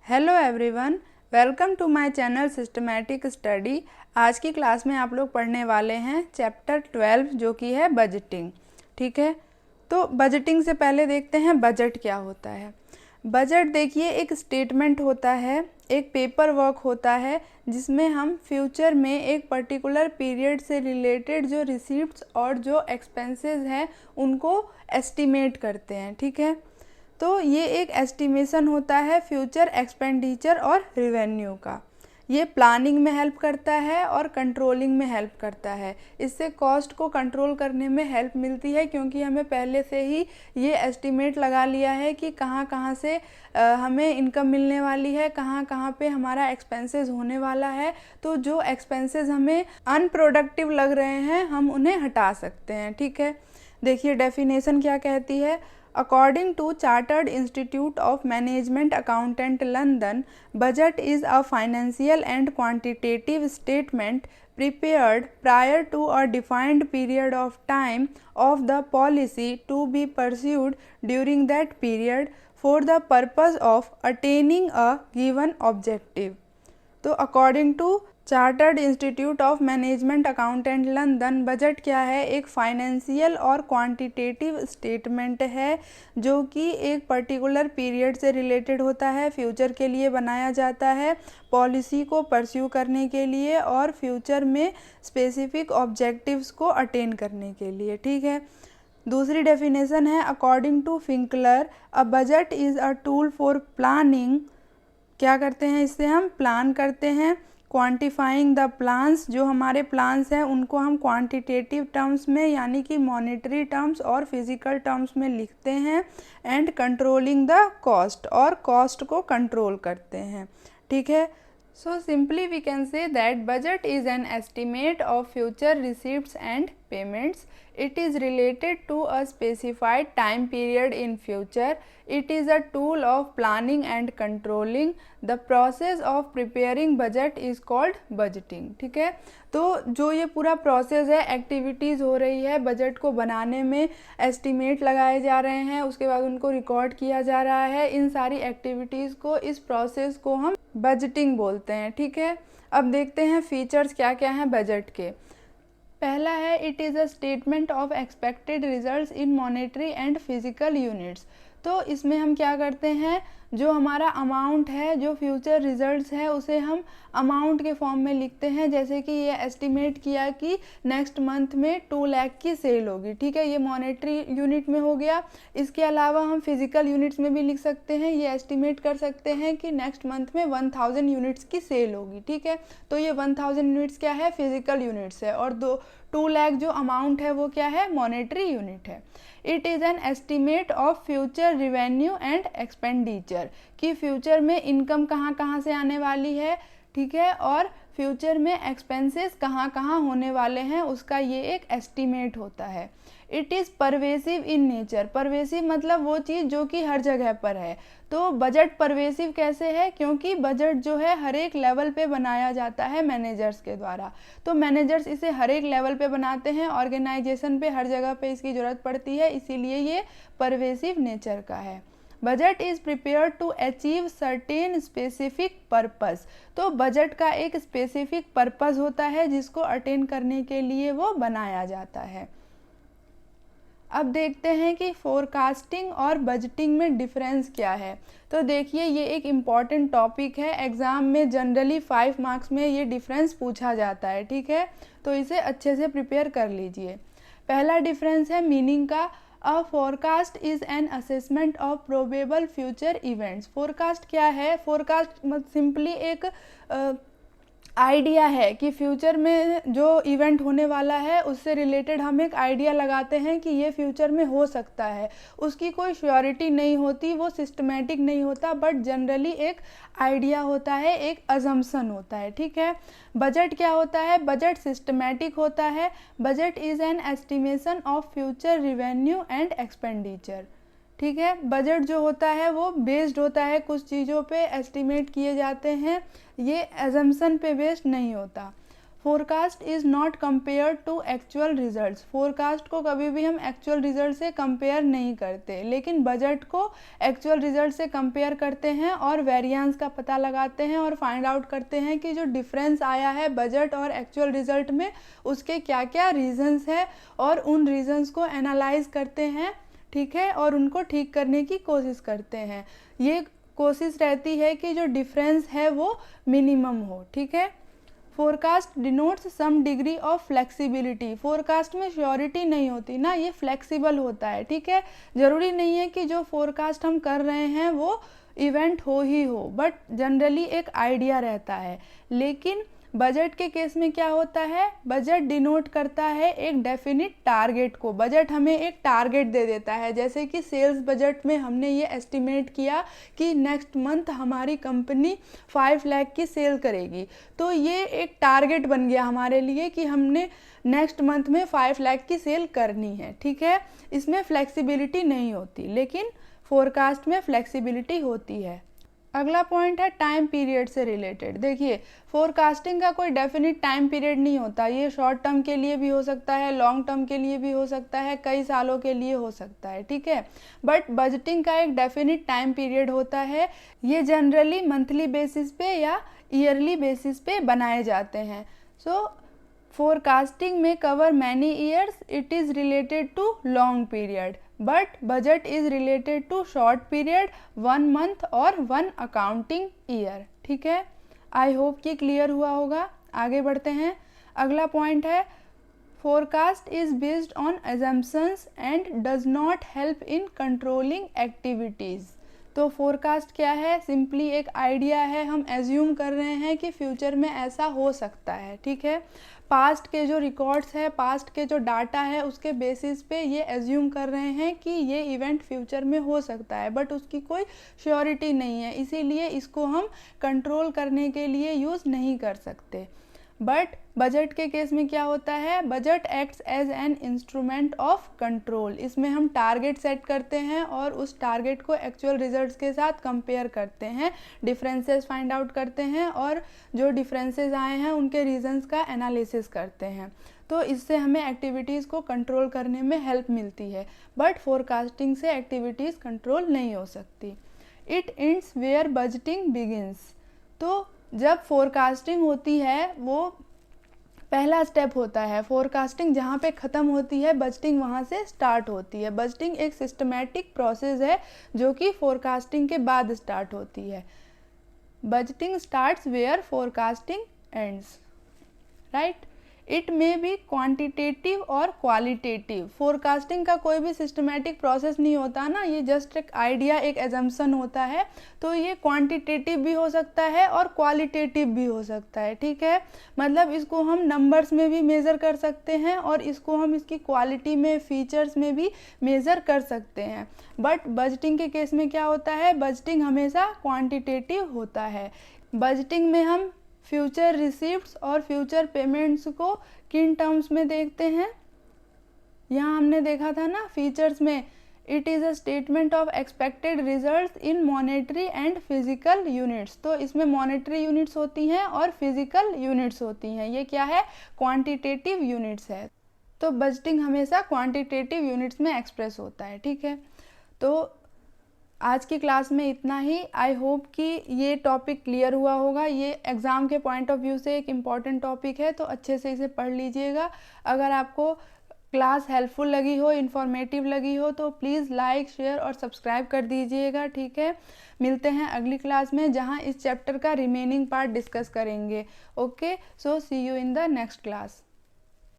Hello everyone, welcome to my channel systematic study. आज की class में आप लोग पढ़ने वाले हैं चैप्टर 12 जो कि है बजटिंग। ठीक है, तो बजटिंग से पहले देखते हैं बजट क्या होता है। बजट देखिए एक स्टेटमेंट होता है, एक पेपर वर्क होता है जिसमें हम फ्यूचर में एक पर्टिकुलर पीरियड से रिलेटेड जो रिसीप्ट्स और जो एक्सपेंसेस हैं उनको एस्टिमेट करते हैं। ठीक है, तो ये एक एस्टिमेशन होता है फ्यूचर एक्सपेंडिचर और रिवेन्यू का। ये प्लानिंग में हेल्प करता है और कंट्रोलिंग में हेल्प करता है। इससे कॉस्ट को कंट्रोल करने में हेल्प मिलती है क्योंकि हमें पहले से ही ये एस्टिमेट लगा लिया है कि कहाँ कहाँ से हमें इनकम मिलने वाली है, कहाँ कहाँ पे हमारा एक्सपेंसेस होने वाला है। तो जो एक्सपेंसेस हमें अनप्रोडक्टिव लग रहे हैं हम उन्हें हटा सकते हैं। ठीक है, देखिए डेफिनेशन क्या कहती है। According to Chartered Institute of Management Accountant London, budget is a financial and quantitative statement prepared prior to a defined period of time of the policy to be pursued during that period for the purpose of attaining a given objective. तो according to Chartered Institute of Management Accountant London, budget क्या है? एक financial और quantitative statement है जो कि एक particular period से रिलेटेड होता है, फ्यूचर के लिए बनाया जाता है, पॉलिसी को परस्यू करने के लिए और फ्यूचर में स्पेसिफिक ऑब्जेक्टिव्स को अटेन करने के लिए। ठीक है, दूसरी डेफिनेशन है according to Finkler, a budget is a tool for planning. क्या करते हैं? इससे हम प्लान करते हैं। क्वांटिफाइंग द प्लान्स, जो हमारे प्लान्स हैं उनको हम क्वांटिटेटिव टर्म्स में यानी कि मॉनेटरी टर्म्स और फिजिकल टर्म्स में लिखते हैं। एंड कंट्रोलिंग द कॉस्ट, और कॉस्ट को कंट्रोल करते हैं। ठीक है, so simply we can say that budget is an estimate of future receipts and payments. It is related to a specified time period in future. It is a tool of planning and controlling. The process of preparing budget is called budgeting. ठीक है, तो जो ये पूरा process है, activities हो रही है बजट को बनाने में, एस्टिमेट लगाए जा रहे हैं, उसके बाद उनको रिकॉर्ड किया जा रहा है, इन सारी एक्टिविटीज़ को, इस प्रोसेस को हम बजटिंग बोलते हैं। ठीक है, अब देखते हैं फीचर्स क्या क्या हैं बजट के। पहला है it is a statement of expected results in monetary and physical units. तो इसमें हम क्या करते हैं, जो हमारा अमाउंट है, जो फ्यूचर रिजल्ट्स है, उसे हम अमाउंट के फॉर्म में लिखते हैं। जैसे कि ये एस्टिमेट किया कि नेक्स्ट मंथ में 2 लाख की सेल होगी। ठीक है, ये मॉनेटरी यूनिट में हो गया। इसके अलावा हम फिजिकल यूनिट्स में भी लिख सकते हैं, ये एस्टिमेट कर सकते हैं कि नेक्स्ट मंथ में 1000 यूनिट्स की सेल होगी। ठीक है, तो ये 1000 यूनिट्स क्या है? फिजिकल यूनिट्स है। और 2 लाख जो अमाउंट है वो क्या है? मॉनेटरी यूनिट है। It is an estimate of future revenue and expenditure, कि फ्यूचर में इनकम कहाँ कहाँ से आने वाली है। ठीक है, और फ्यूचर में एक्सपेंसेस कहाँ कहाँ होने वाले हैं, उसका ये एक एस्टिमेट होता है। It is pervasive in nature. Pervasive मतलब वो चीज़ जो कि हर जगह पर है। तो बजट परवेसिव कैसे है? क्योंकि बजट जो है हर एक लेवल पे बनाया जाता है मैनेजर्स के द्वारा। तो मैनेजर्स इसे हर एक लेवल पे बनाते हैं, ऑर्गेनाइजेशन पे हर जगह पे इसकी ज़रूरत पड़ती है, इसीलिए ये परवेसिव नेचर का है। Budget is prepare to achieve certain specific purpose. तो बजट का एक स्पेसिफिक पर्पस होता है जिसको अटेन करने के लिए वो बनाया जाता है। अब देखते हैं कि फोरकास्टिंग और बजटिंग में डिफरेंस क्या है। तो देखिए ये एक इम्पॉर्टेंट टॉपिक है, एग्ज़ाम में जनरली 5 मार्क्स में ये डिफरेंस पूछा जाता है। ठीक है, तो इसे अच्छे से प्रिपेयर कर लीजिए। पहला डिफरेंस है मीनिंग का। A forecast is an assessment of probable future events. Forecast क्या है? फोरकास्ट सिंपली एक आइडिया है कि फ्यूचर में जो इवेंट होने वाला है उससे रिलेटेड हम एक आइडिया लगाते हैं कि ये फ्यूचर में हो सकता है। उसकी कोई श्योरिटी नहीं होती, वो सिस्टमेटिक नहीं होता, बट जनरली एक आइडिया होता है, एक अजम्पशन होता है। ठीक है, बजट क्या होता है? बजट सिस्टमेटिक होता है। Budget is an estimation of future revenue and expenditure. ठीक है, बजट जो होता है वो बेस्ड होता है कुछ चीज़ों पे, एस्टिमेट किए जाते हैं, ये एजम्पशन पे बेस्ड नहीं होता। Forecast is not compare to actual results, forecast को कभी भी हम एक्चुअल रिजल्ट से कंपेयर नहीं करते, लेकिन बजट को एक्चुअल रिजल्ट से कंपेयर करते हैं और वेरिएंस का पता लगाते हैं और फाइंड आउट करते हैं कि जो डिफरेंस आया है बजट और एक्चुअल रिजल्ट में उसके क्या क्या रीजंस है, और उन रीजंस को एनालाइज करते हैं, ठीक है, और उनको ठीक करने की कोशिश करते हैं। ये कोशिश रहती है कि जो डिफरेंस है वो मिनिमम हो, ठीक है। Forecast denotes some degree of flexibility, forecast में श्योरिटी नहीं होती ना, ये फ्लेक्सिबल होता है, ठीक है। ज़रूरी नहीं है कि जो फोरकास्ट हम कर रहे हैं वो इवेंट हो ही हो, बट जनरली एक आइडिया रहता है। लेकिन बजट के केस में क्या होता है, बजट डिनोट करता है एक डेफिनिट टारगेट को, बजट हमें एक टारगेट दे देता है। जैसे कि सेल्स बजट में हमने ये एस्टिमेट किया कि नेक्स्ट मंथ हमारी कंपनी 5 लाख की सेल करेगी, तो ये एक टारगेट बन गया हमारे लिए कि हमने नेक्स्ट मंथ में 5 लाख की सेल करनी है, ठीक है। इसमें फ्लेक्सिबिलिटी नहीं होती, लेकिन फोरकास्ट में फ्लेक्सिबिलिटी होती है। अगला पॉइंट है टाइम पीरियड से रिलेटेड। देखिए, फोरकास्टिंग का कोई डेफिनिट टाइम पीरियड नहीं होता, ये शॉर्ट टर्म के लिए भी हो सकता है, लॉन्ग टर्म के लिए भी हो सकता है, कई सालों के लिए हो सकता है, ठीक है। बट बजटिंग का एक डेफिनिट टाइम पीरियड होता है, ये जनरली मंथली बेसिस पे या ईयरली बेसिस पे बनाए जाते हैं। सो forecasting may cover many years, it is related to long period, but budget is related to short period, 1 month और 1 accounting year, ठीक है। आई होप कि क्लियर हुआ होगा। आगे बढ़ते हैं। अगला पॉइंट है forecast is based on assumptions and does not help in controlling activities। तो फोरकास्ट क्या है, सिंपली एक आइडिया है, हम एज्यूम कर रहे हैं कि फ्यूचर में ऐसा हो सकता है, ठीक है। पास्ट के जो रिकॉर्ड्स है, पास्ट के जो डाटा है, उसके बेसिस पे ये एज्यूम कर रहे हैं कि ये इवेंट फ्यूचर में हो सकता है, बट उसकी कोई श्योरिटी नहीं है, इसीलिए इसको हम कंट्रोल करने के लिए यूज़ नहीं कर सकते। बट बजट के केस में क्या होता है, budget acts as an instrument of control. इसमें हम टारगेट सेट करते हैं और उस टारगेट को एक्चुअल रिजल्ट्स के साथ कंपेयर करते हैं, डिफरेंसेस फाइंड आउट करते हैं और जो डिफरेंसेस आए हैं उनके रीजंस का एनालिसिस करते हैं। तो इससे हमें एक्टिविटीज़ को कंट्रोल करने में हेल्प मिलती है, बट फोरकास्टिंग से एक्टिविटीज़ कंट्रोल नहीं हो सकती। It ends where budgeting begins. तो जब फोरकास्टिंग होती है वो पहला स्टेप होता है, फोरकास्टिंग जहाँ पे ख़त्म होती है बजटिंग वहाँ से स्टार्ट होती है। बजटिंग एक सिस्टमैटिक प्रोसेस है जो कि फोरकास्टिंग के बाद स्टार्ट होती है। Budgeting starts where forecasting ends, right. It may be quantitative और क्वालिटेटिव। फोरकास्टिंग का कोई भी सिस्टमैटिक प्रोसेस नहीं होता ना, ये जस्ट एक आइडिया, एक एजम्पशन होता है। तो ये क्वांटिटेटिव भी हो सकता है और क्वालिटेटिव भी हो सकता है, ठीक है। मतलब इसको हम नंबर्स में भी मेज़र कर सकते हैं और इसको हम इसकी क्वालिटी में, फीचर्स में भी मेज़र कर सकते हैं। बट बजटिंग के केस में क्या होता है, बजटिंग हमेशा क्वांटिटेटिव होता है। बजटिंग में हम फ्यूचर रिसीप्ट्स और फ्यूचर पेमेंट्स को किन टर्म्स में देखते हैं, यहाँ हमने देखा था ना फीचर्स में, it is a statement of expected results in monetary and physical units. तो इसमें मॉनेटरी यूनिट्स होती हैं और फिजिकल यूनिट्स होती हैं, ये क्या है, क्वांटिटेटिव यूनिट्स है। तो बजटिंग हमेशा क्वांटिटेटिव यूनिट्स में एक्सप्रेस होता है, ठीक है। तो आज की क्लास में इतना ही। आई होप कि ये टॉपिक क्लियर हुआ होगा। ये एग्ज़ाम के पॉइंट ऑफ व्यू से एक इम्पॉर्टेंट टॉपिक है, तो अच्छे से इसे पढ़ लीजिएगा। अगर आपको क्लास हेल्पफुल लगी हो, इन्फॉर्मेटिव लगी हो, तो प्लीज़ लाइक, शेयर और सब्सक्राइब कर दीजिएगा, ठीक है। मिलते हैं अगली क्लास में जहाँ इस चैप्टर का रिमेनिंग पार्ट डिस्कस करेंगे। Okay, so see you in the next class.